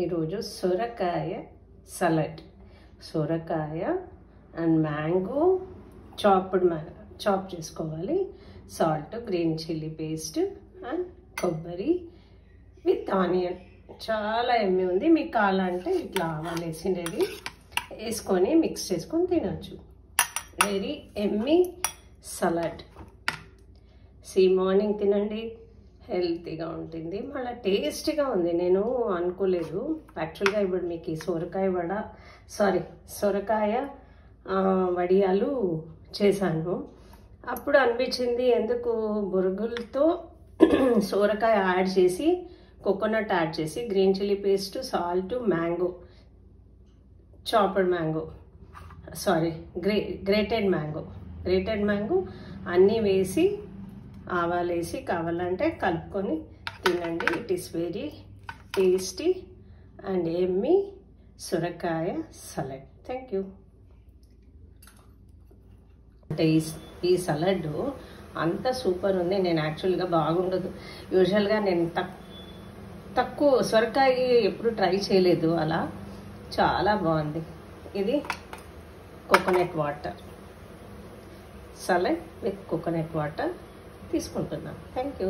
ఈరోజు సొరకాయ సలాడ్. సొరకాయ అండ్ మ్యాంగో చాప్ చేసుకోవాలి. Salt, green chilli paste and కొబ్బరి విత్ ఆనియన్. చాలా ఎమ్మి ఉంది. మీకు కావాలంటే ఇట్లా ఆవాలు వేసిండేది వేసుకొని మిక్స్ చేసుకొని తినచ్చు. వెరీ ఎమ్మి సలాడ్. మార్నింగ్ తినండి, హెల్తీగా ఉంటుంది, మళ్ళీ టేస్టీగా ఉంది. నేను అనుకోలేదు యాక్చువల్గా ఇప్పుడు మీకు సొరకాయ వడియాలు చేశాను. అప్పుడు అనిపించింది ఎందుకు బొరుగులతో సొరకాయ యాడ్ చేసి, కోకోనట్ యాడ్ చేసి, green chilli paste, salt, mango, grated mango అన్నీ వేసి ఆవాలు వేసి కావాలంటే కలుపుకొని తినండి. It is very tasty and yummy సొరకాయ సలాడ్. Thank you. అంటే ఈ సలాడ్ అంత సూపర్ ఉంది. నేను యాక్చువల్గా బాగుండదు, యూజువల్గా నేను తక్కువ సొరకాయ ఎప్పుడు ట్రై చేయలేదు. అలా చాలా బాగుంది. ఇది coconut water salad with coconut water తీసుకుంటున్నాను. Thank you.